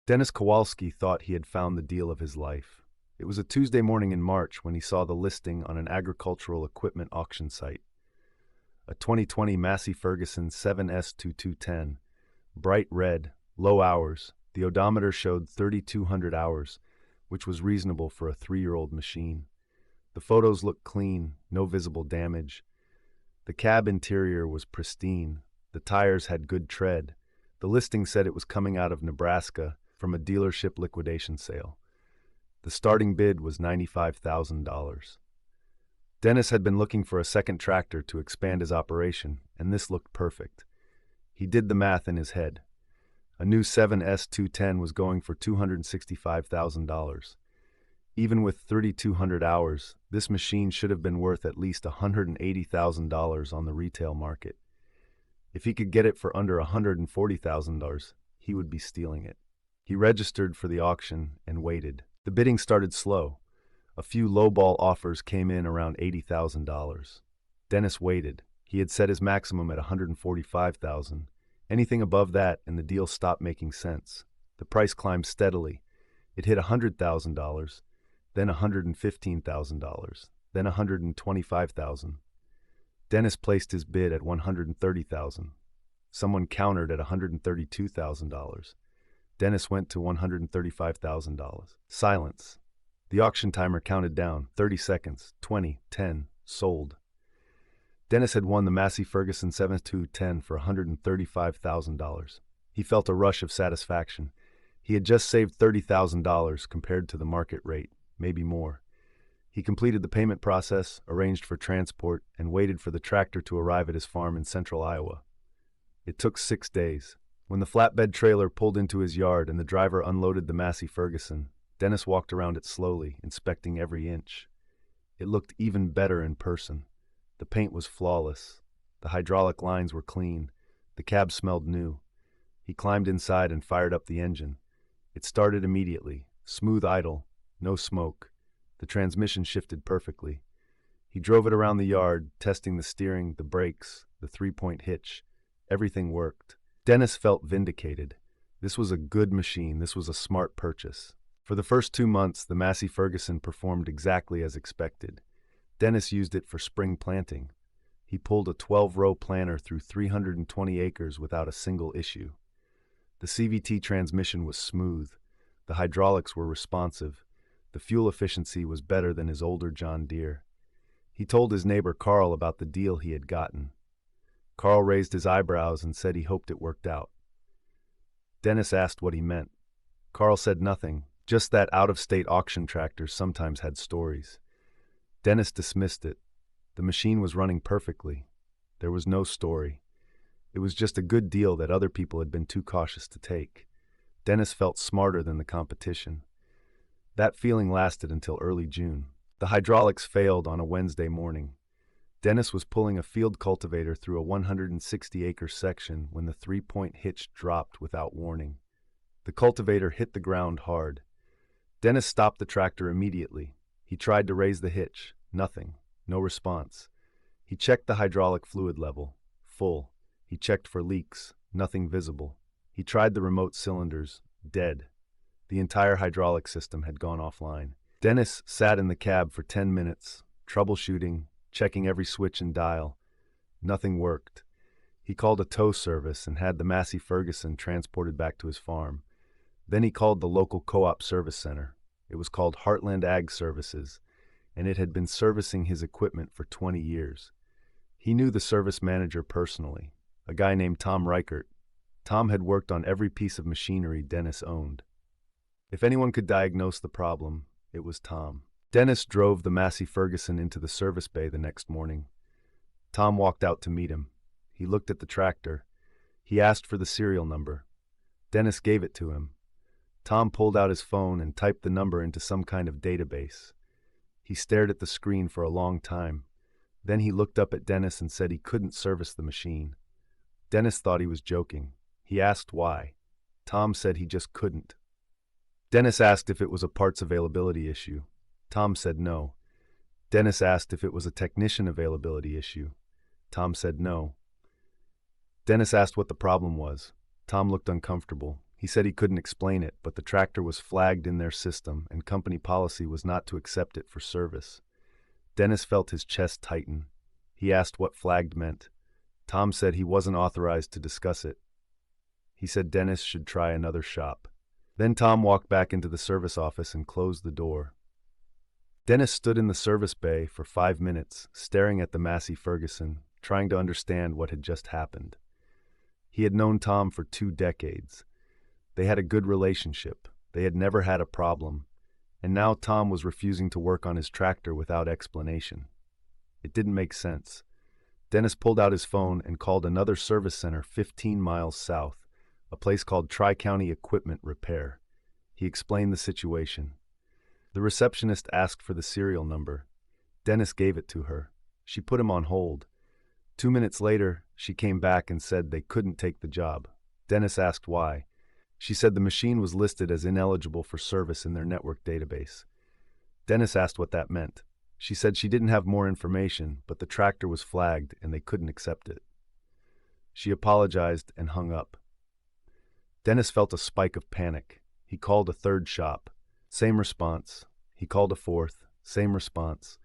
Dennis Kowalski thought he had found the deal of his life. It was a Tuesday morning in March when he saw the listing on an agricultural equipment auction site. A 2020 Massey Ferguson 7S2210, bright red, low hours. The odometer showed 3,200 hours, which was reasonable for a 3-year-old machine. The photos looked clean, no visible damage. The cab interior was pristine. The tires had good tread. The listing said it was coming out of Nebraska from a dealership liquidation sale. The starting bid was $95,000. Dennis had been looking for a second tractor to expand his operation, and this looked perfect. He did the math in his head. A new 7S210 was going for $265,000. Even with 3,200 hours, this machine should have been worth at least $180,000 on the retail market. If he could get it for under $140,000, he would be stealing it. He registered for the auction and waited. The bidding started slow. A few lowball offers came in around $80,000. Dennis waited. He had set his maximum at $145,000. Anything above that and the deal stopped making sense. The price climbed steadily. It hit $100,000, then $115,000, then $125,000. Dennis placed his bid at $130,000. Someone countered at $132,000. Dennis went to $135,000. Silence. The auction timer counted down. 30 seconds. 20. 10. Sold. Dennis had won the Massey Ferguson 7210 for $135,000. He felt a rush of satisfaction. He had just saved $30,000 compared to the market rate, maybe more. He completed the payment process, arranged for transport, and waited for the tractor to arrive at his farm in central Iowa. It took 6 days. When the flatbed trailer pulled into his yard and the driver unloaded the Massey Ferguson, Dennis walked around it slowly, inspecting every inch. It looked even better in person. The paint was flawless. The hydraulic lines were clean. The cab smelled new. He climbed inside and fired up the engine. It started immediately, smooth idle, no smoke. The transmission shifted perfectly. He drove it around the yard, testing the steering, the brakes, the 3-point hitch. Everything worked. Dennis felt vindicated. This was a good machine. This was a smart purchase. For the first 2 months, the Massey Ferguson performed exactly as expected. Dennis used it for spring planting. He pulled a 12-row planter through 320 acres without a single issue. The CVT transmission was smooth. The hydraulics were responsive. The fuel efficiency was better than his older John Deere. He told his neighbor Carl about the deal he had gotten. Carl raised his eyebrows and said he hoped it worked out. Dennis asked what he meant. Carl said nothing, just that out-of-state auction tractors sometimes had stories. Dennis dismissed it. The machine was running perfectly. There was no story. It was just a good deal that other people had been too cautious to take. Dennis felt smarter than the competition. That feeling lasted until early June. The hydraulics failed on a Wednesday morning. Dennis was pulling a field cultivator through a 160-acre section when the 3-point hitch dropped without warning. The cultivator hit the ground hard. Dennis stopped the tractor immediately. He tried to raise the hitch. Nothing. No response. He checked the hydraulic fluid level. Full. He checked for leaks. Nothing visible. He tried the remote cylinders. Dead. The entire hydraulic system had gone offline. Dennis sat in the cab for 10 minutes, troubleshooting, checking every switch and dial. Nothing worked. He called a tow service and had the Massey Ferguson transported back to his farm. Then he called the local co-op service center. It was called Heartland Ag Services, and it had been servicing his equipment for 20 years. He knew the service manager personally, a guy named Tom Reichert. Tom had worked on every piece of machinery Dennis owned. If anyone could diagnose the problem, it was Tom. Dennis drove the Massey Ferguson into the service bay the next morning. Tom walked out to meet him. He looked at the tractor. He asked for the serial number. Dennis gave it to him. Tom pulled out his phone and typed the number into some kind of database. He stared at the screen for a long time. Then he looked up at Dennis and said he couldn't service the machine. Dennis thought he was joking. He asked why. Tom said he just couldn't. Dennis asked if it was a parts availability issue. Tom said no. Dennis asked if it was a technician availability issue. Tom said no. Dennis asked what the problem was. Tom looked uncomfortable. He said he couldn't explain it, but the tractor was flagged in their system and company policy was not to accept it for service. Dennis felt his chest tighten. He asked what flagged meant. Tom said he wasn't authorized to discuss it. He said Dennis should try another shop. Then Tom walked back into the service office and closed the door. Dennis stood in the service bay for 5 minutes, staring at the Massey Ferguson, trying to understand what had just happened. He had known Tom for 2 decades. They had a good relationship. They had never had a problem. And now Tom was refusing to work on his tractor without explanation. It didn't make sense. Dennis pulled out his phone and called another service center 15 miles south, a place called Tri-County Equipment Repair. He explained the situation. The receptionist asked for the serial number. Dennis gave it to her. She put him on hold. 2 minutes later, she came back and said they couldn't take the job. Dennis asked why. She said the machine was listed as ineligible for service in their network database. Dennis asked what that meant. She said she didn't have more information, but the tractor was flagged and they couldn't accept it. She apologized and hung up. Dennis felt a spike of panic. He called a third shop. Same response. He called a fourth. Same response.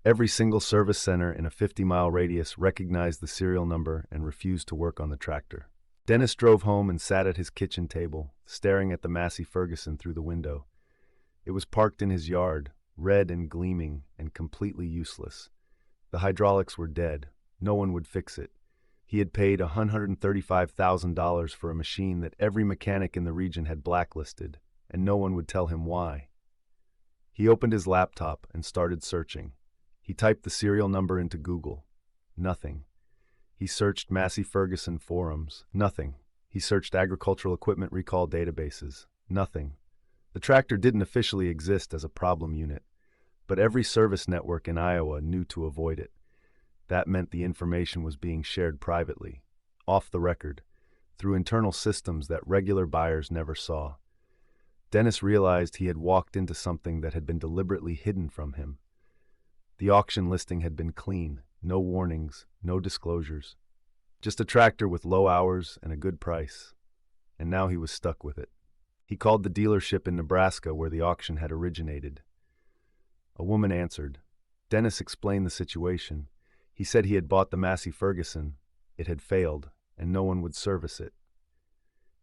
Every single service center in a 50-mile radius recognized the serial number and refused to work on the tractor. Dennis drove home and sat at his kitchen table, staring at the Massey Ferguson through the window. It was parked in his yard, red and gleaming and completely useless. The hydraulics were dead. No one would fix it. He had paid $135,000 for a machine that every mechanic in the region had blacklisted, and no one would tell him why. He opened his laptop and started searching. He typed the serial number into Google. Nothing. He searched Massey Ferguson forums. Nothing. He searched agricultural equipment recall databases. Nothing. The tractor didn't officially exist as a problem unit, but every service network in Iowa knew to avoid it. That meant the information was being shared privately, off the record, through internal systems that regular buyers never saw. Dennis realized he had walked into something that had been deliberately hidden from him. The auction listing had been clean, no warnings, no disclosures. Just a tractor with low hours and a good price. And now he was stuck with it. He called the dealership in Nebraska where the auction had originated. A woman answered. Dennis explained the situation. He said he had bought the Massey Ferguson. It had failed, and no one would service it.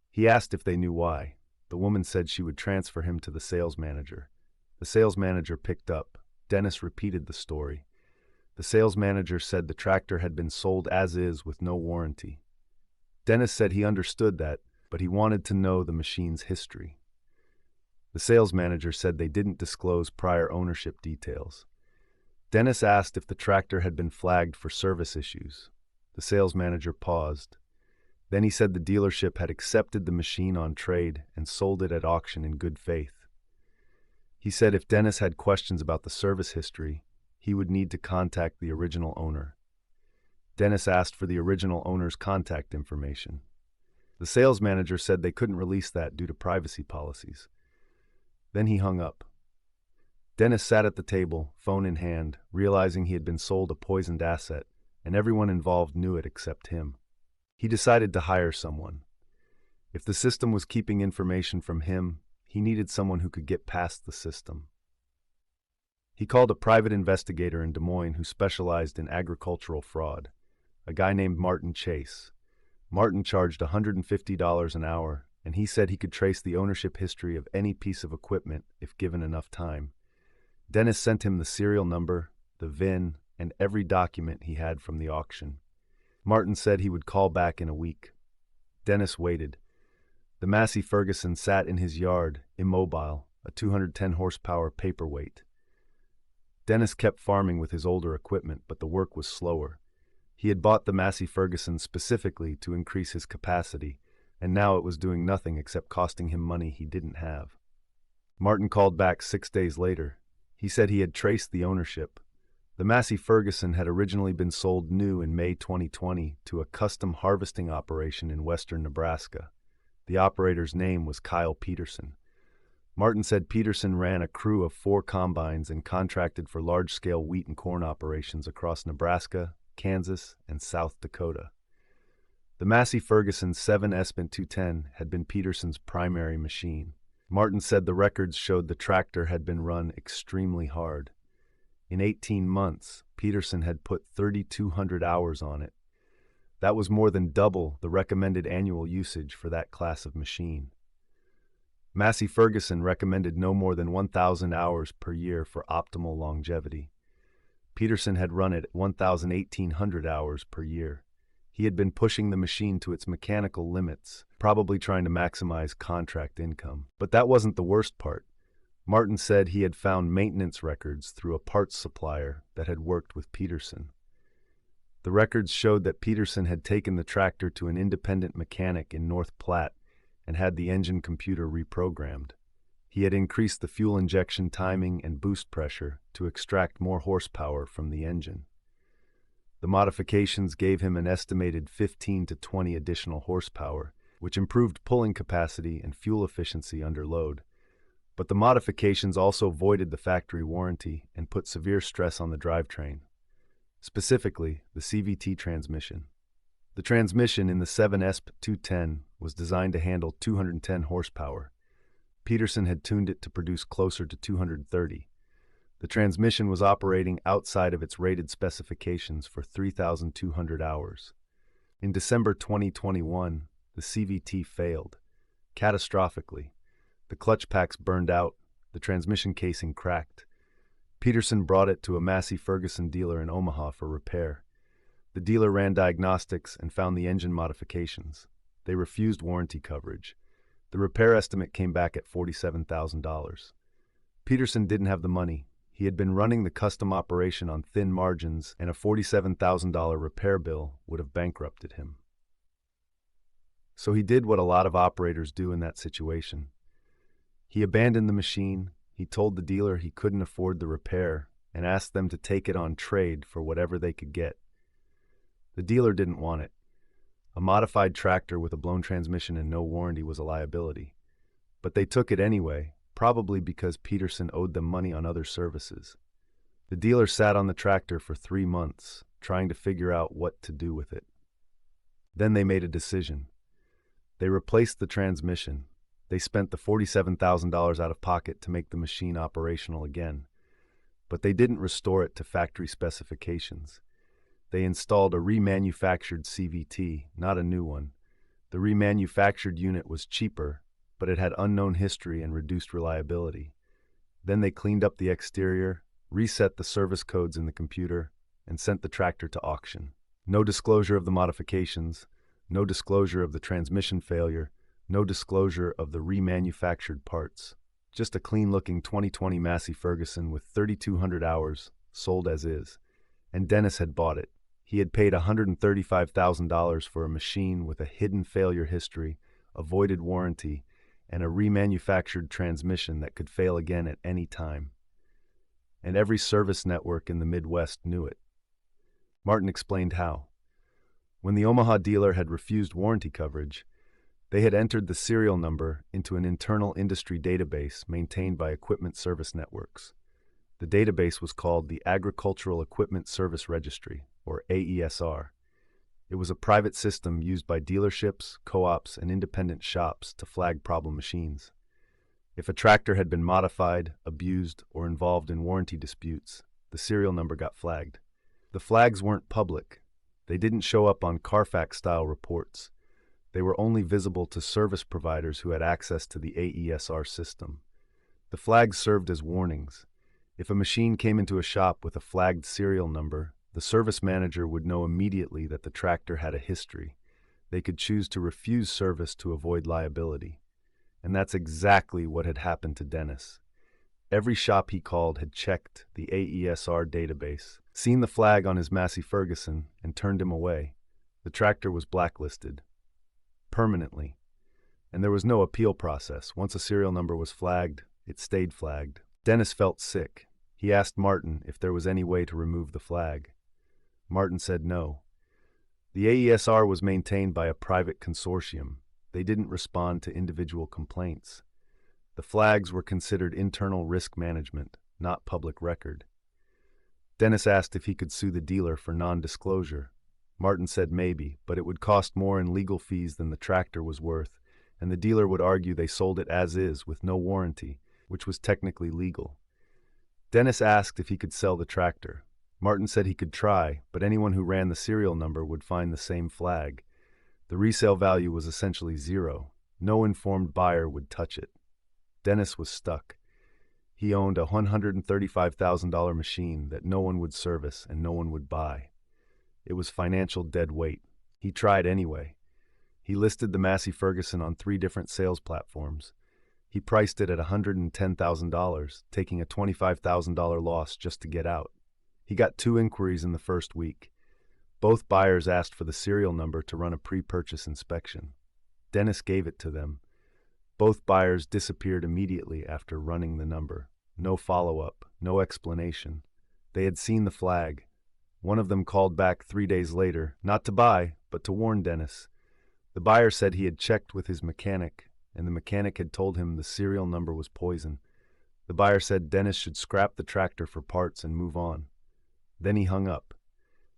He asked if they knew why. The woman said she would transfer him to the sales manager. The sales manager picked up. Dennis repeated the story. The sales manager said the tractor had been sold as is with no warranty. Dennis said he understood that, but he wanted to know the machine's history. The sales manager said they didn't disclose prior ownership details. Dennis asked if the tractor had been flagged for service issues. The sales manager paused. Then he said the dealership had accepted the machine on trade and sold it at auction in good faith. He said if Dennis had questions about the service history, he would need to contact the original owner. Dennis asked for the original owner's contact information. The sales manager said they couldn't release that due to privacy policies. Then he hung up. Dennis sat at the table, phone in hand, realizing he had been sold a poisoned asset, and everyone involved knew it except him. He decided to hire someone. If the system was keeping information from him, he needed someone who could get past the system. He called a private investigator in Des Moines who specialized in agricultural fraud, a guy named Martin Chase. Martin charged $150 an hour, and he said he could trace the ownership history of any piece of equipment if given enough time. Dennis sent him the serial number, the VIN, and every document he had from the auction. Martin said he would call back in a week. Dennis waited. The Massey Ferguson sat in his yard, immobile, a 210 horsepower paperweight. Dennis kept farming with his older equipment, but the work was slower. He had bought the Massey Ferguson specifically to increase his capacity, and now it was doing nothing except costing him money he didn't have. Martin called back 6 days later. He said he had traced the ownership. The Massey Ferguson had originally been sold new in May 2020 to a custom harvesting operation in western Nebraska. The operator's name was Kyle Peterson. Martin said Peterson ran a crew of 4 combines and contracted for large-scale wheat and corn operations across Nebraska, Kansas, and South Dakota. The Massey Ferguson 7S210 had been Peterson's primary machine. Martin said the records showed the tractor had been run extremely hard. In 18 months, Peterson had put 3,200 hours on it. That was more than double the recommended annual usage for that class of machine. Massey Ferguson recommended no more than 1,000 hours per year for optimal longevity. Peterson had run it 1,800 hours per year. He had been pushing the machine to its mechanical limits, probably trying to maximize contract income. But that wasn't the worst part. Martin said he had found maintenance records through a parts supplier that had worked with Peterson. The records showed that Peterson had taken the tractor to an independent mechanic in North Platte and had the engine computer reprogrammed. He had increased the fuel injection timing and boost pressure to extract more horsepower from the engine. The modifications gave him an estimated 15 to 20 additional horsepower, which improved pulling capacity and fuel efficiency under load. But the modifications also voided the factory warranty and put severe stress on the drivetrain, specifically the CVT transmission. The transmission in the 7S210 was designed to handle 210 horsepower. Peterson had tuned it to produce closer to 230. The transmission was operating outside of its rated specifications for 3,200 hours. In December 2021, the CVT failed, catastrophically. The clutch packs burned out, the transmission casing cracked. Peterson brought it to a Massey Ferguson dealer in Omaha for repair. The dealer ran diagnostics and found the engine modifications. They refused warranty coverage. The repair estimate came back at $47,000. Peterson didn't have the money. He had been running the custom operation on thin margins, and a $47,000 repair bill would have bankrupted him. So he did what a lot of operators do in that situation. He abandoned the machine, he told the dealer he couldn't afford the repair, and asked them to take it on trade for whatever they could get. The dealer didn't want it. A modified tractor with a blown transmission and no warranty was a liability. But they took it anyway, probably because Peterson owed them money on other services. The dealer sat on the tractor for 3 months, trying to figure out what to do with it. Then they made a decision. They replaced the transmission. They spent the $47,000 out of pocket to make the machine operational again. But they didn't restore it to factory specifications. They installed a remanufactured CVT, not a new one. The remanufactured unit was cheaper, but it had unknown history and reduced reliability. Then they cleaned up the exterior, reset the service codes in the computer, and sent the tractor to auction. No disclosure of the modifications, no disclosure of the transmission failure, no disclosure of the remanufactured parts. Just a clean-looking 2020 Massey Ferguson with 3,200 hours, sold as is. And Dennis had bought it. He had paid $135,000 for a machine with a hidden failure history, a voided warranty, and a remanufactured transmission that could fail again at any time. And every service network in the Midwest knew it. Martin explained how. When the Omaha dealer had refused warranty coverage, they had entered the serial number into an internal industry database maintained by equipment service networks. The database was called the Agricultural Equipment Service Registry, or AESR. It was a private system used by dealerships, co-ops, and independent shops to flag problem machines. If a tractor had been modified, abused, or involved in warranty disputes, the serial number got flagged. The flags weren't public. They didn't show up on Carfax-style reports. They were only visible to service providers who had access to the AESR system. The flags served as warnings. If a machine came into a shop with a flagged serial number, the service manager would know immediately that the tractor had a history. They could choose to refuse service to avoid liability. And that's exactly what had happened to Dennis. Every shop he called had checked the AESR database, seen the flag on his Massey Ferguson, and turned him away. The tractor was blacklisted. Permanently. And there was no appeal process. Once a serial number was flagged, it stayed flagged. Dennis felt sick. He asked Martin if there was any way to remove the flag. Martin said no. The AESR was maintained by a private consortium. They didn't respond to individual complaints. The flags were considered internal risk management, not public record. Dennis asked if he could sue the dealer for non-disclosure. Martin said maybe, but it would cost more in legal fees than the tractor was worth, and the dealer would argue they sold it as is with no warranty, which was technically legal. Dennis asked if he could sell the tractor. Martin said he could try, but anyone who ran the serial number would find the same flag. The resale value was essentially zero. No informed buyer would touch it. Dennis was stuck. He owned a $135,000 machine that no one would service and no one would buy. It was financial dead weight. He tried anyway. He listed the Massey Ferguson on 3 different sales platforms. He priced it at $110,000, taking a $25,000 loss just to get out. He got 2 inquiries in the first week. Both buyers asked for the serial number to run a pre-purchase inspection. Dennis gave it to them. Both buyers disappeared immediately after running the number. No follow-up, no explanation. They had seen the flag. One of them called back 3 days later, not to buy, but to warn Dennis. The buyer said he had checked with his mechanic, and the mechanic had told him the serial number was poison. The buyer said Dennis should scrap the tractor for parts and move on. Then he hung up.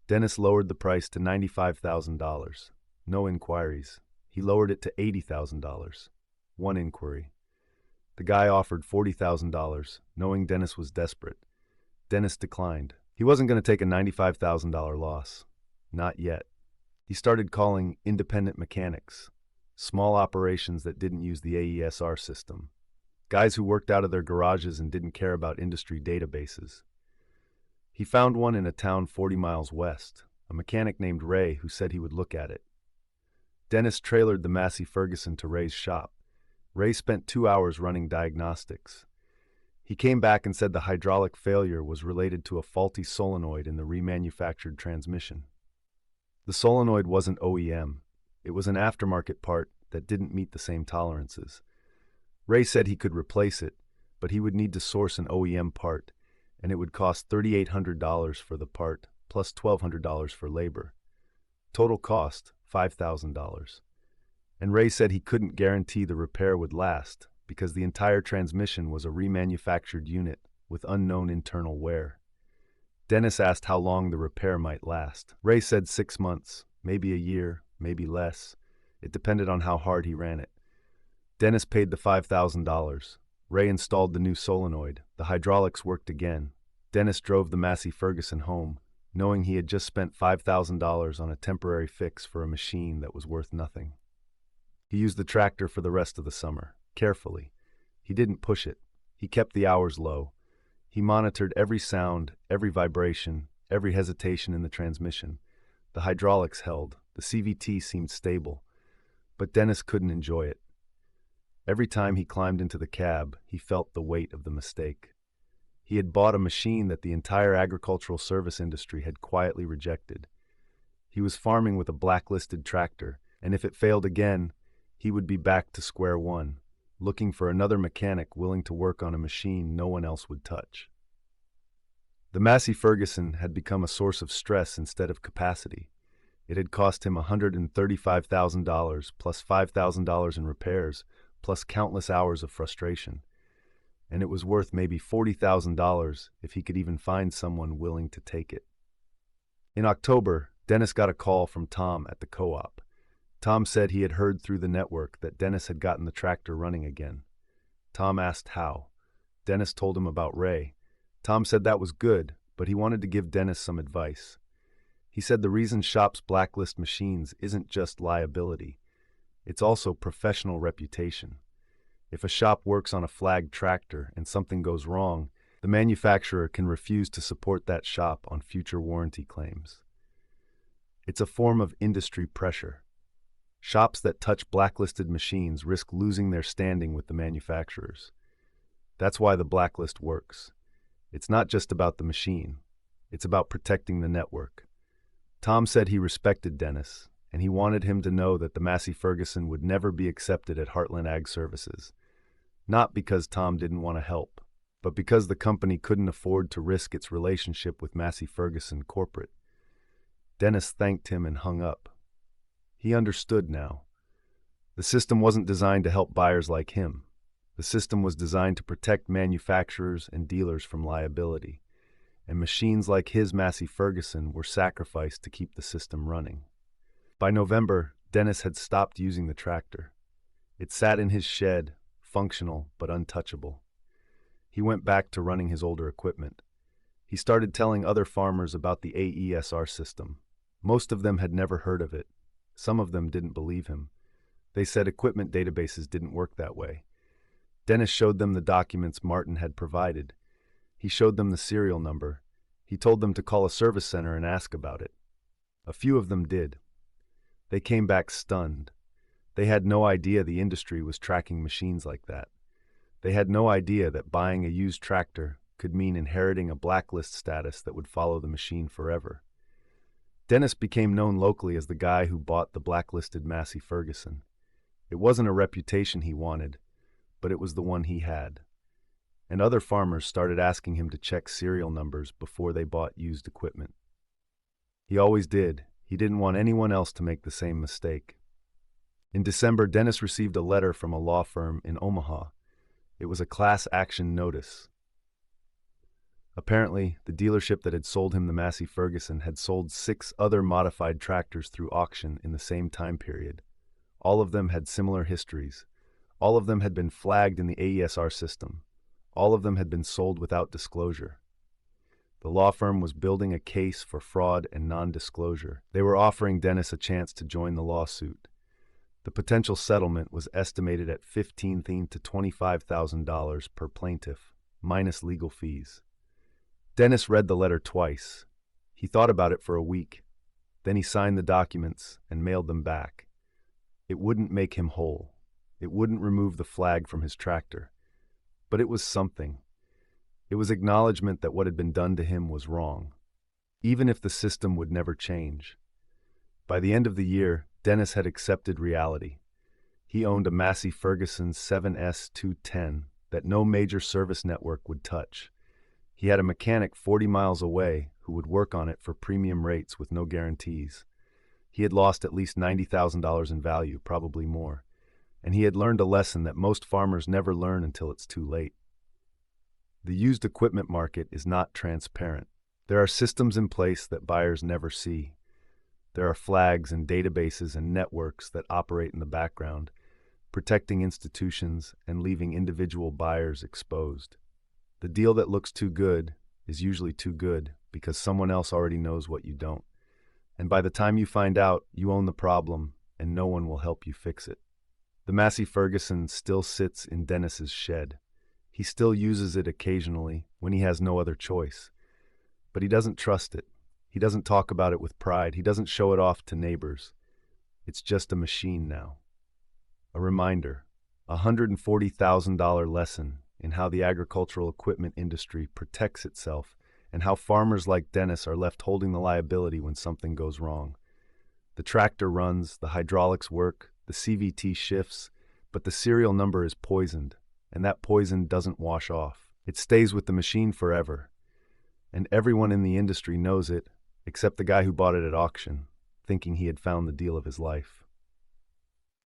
Dennis lowered the price to $95,000. No inquiries. He lowered it to $80,000. 1 inquiry. The guy offered $40,000, knowing Dennis was desperate. Dennis declined. He wasn't going to take a $95,000 loss. Not yet. He started calling independent mechanics, small operations that didn't use the AESR system, guys who worked out of their garages and didn't care about industry databases. He found one in a town 40 miles west, a mechanic named Ray who said he would look at it. Dennis trailered the Massey Ferguson to Ray's shop. Ray spent 2 hours running diagnostics. He came back and said the hydraulic failure was related to a faulty solenoid in the remanufactured transmission. The solenoid wasn't OEM. It was an aftermarket part that didn't meet the same tolerances. Ray said he could replace it, but he would need to source an OEM part, and it would cost $3,800 for the part, plus $1,200 for labor. Total cost, $5,000. And Ray said he couldn't guarantee the repair would last because the entire transmission was a remanufactured unit with unknown internal wear. Dennis asked how long the repair might last. Ray said 6 months, maybe a year, maybe less. It depended on how hard he ran it. Dennis paid the $5,000. Ray installed the new solenoid. The hydraulics worked again. Dennis drove the Massey Ferguson home, knowing he had just spent $5,000 on a temporary fix for a machine that was worth nothing. He used the tractor for the rest of the summer, carefully. He didn't push it. He kept the hours low. He monitored every sound, every vibration, every hesitation in the transmission. The hydraulics held. The CVT seemed stable. But Dennis couldn't enjoy it. Every time he climbed into the cab, he felt the weight of the mistake. He had bought a machine that the entire agricultural service industry had quietly rejected. He was farming with a blacklisted tractor, and if it failed again, he would be back to square one, looking for another mechanic willing to work on a machine no one else would touch. The Massey Ferguson had become a source of stress instead of capacity. It had cost him $135,000 plus $5,000 in repairs, plus countless hours of frustration. And it was worth maybe $40,000 if he could even find someone willing to take it. In October, Dennis got a call from Tom at the co-op. Tom said he had heard through the network that Dennis had gotten the tractor running again. Tom asked how. Dennis told him about Ray. Tom said that was good, but he wanted to give Dennis some advice. He said the reason shops blacklist machines isn't just liability. It's also professional reputation. If a shop works on a flagged tractor and something goes wrong, the manufacturer can refuse to support that shop on future warranty claims. It's a form of industry pressure. Shops that touch blacklisted machines risk losing their standing with the manufacturers. That's why the blacklist works. It's not just about the machine. It's about protecting the network. Tom said he respected Dennis, and he wanted him to know that the Massey Ferguson would never be accepted at Heartland Ag Services. Not because Tom didn't want to help, but because the company couldn't afford to risk its relationship with Massey Ferguson corporate. Dennis thanked him and hung up. He understood now. The system wasn't designed to help buyers like him. The system was designed to protect manufacturers and dealers from liability. and machines like his Massey Ferguson were sacrificed to keep the system running. By November, Dennis had stopped using the tractor. It sat in his shed, functional but untouchable. He went back to running his older equipment. He started telling other farmers about the AESR system. Most of them had never heard of it. Some of them didn't believe him. They said equipment databases didn't work that way. Dennis showed them the documents Martin had provided. He showed them the serial number. He told them to call a service center and ask about it. A few of them did. They came back stunned. They had no idea the industry was tracking machines like that. They had no idea that buying a used tractor could mean inheriting a blacklist status that would follow the machine forever. Dennis became known locally as the guy who bought the blacklisted Massey Ferguson. It wasn't a reputation he wanted, but it was the one he had. And other farmers started asking him to check serial numbers before they bought used equipment. He always did. He didn't want anyone else to make the same mistake. In December, Dennis received a letter from a law firm in Omaha. It was a class action notice. Apparently, the dealership that had sold him the Massey Ferguson had sold 6 other modified tractors through auction in the same time period. All of them had similar histories. All of them had been flagged in the AESR system. All of them had been sold without disclosure. The law firm was building a case for fraud and non-disclosure. They were offering Dennis a chance to join the lawsuit. The potential settlement was estimated at $15,000 to $25,000 per plaintiff, minus legal fees. Dennis read the letter twice. He thought about it for a week. Then he signed the documents and mailed them back. It wouldn't make him whole. It wouldn't remove the flag from his tractor. But it was something. It was acknowledgement that what had been done to him was wrong, even if the system would never change. By the end of the year, Dennis had accepted reality. He owned a Massey Ferguson 7S210 that no major service network would touch. He had a mechanic 40 miles away who would work on it for premium rates with no guarantees. He had lost at least $90,000 in value, probably more. And he had learned a lesson that most farmers never learn until it's too late. The used equipment market is not transparent. There are systems in place that buyers never see. There are flags and databases and networks that operate in the background, protecting institutions and leaving individual buyers exposed. The deal that looks too good is usually too good because someone else already knows what you don't. And by the time you find out, you own the problem and no one will help you fix it. The Massey Ferguson still sits in Dennis's shed. He still uses it occasionally when he has no other choice. But he doesn't trust it. He doesn't talk about it with pride. He doesn't show it off to neighbors. It's just a machine now. A reminder, a $140,000 lesson in how the agricultural equipment industry protects itself and how farmers like Dennis are left holding the liability when something goes wrong. The tractor runs, the hydraulics work, the CVT shifts, but the serial number is poisoned, and that poison doesn't wash off. It stays with the machine forever. And everyone in the industry knows it, except the guy who bought it at auction, thinking he had found the deal of his life.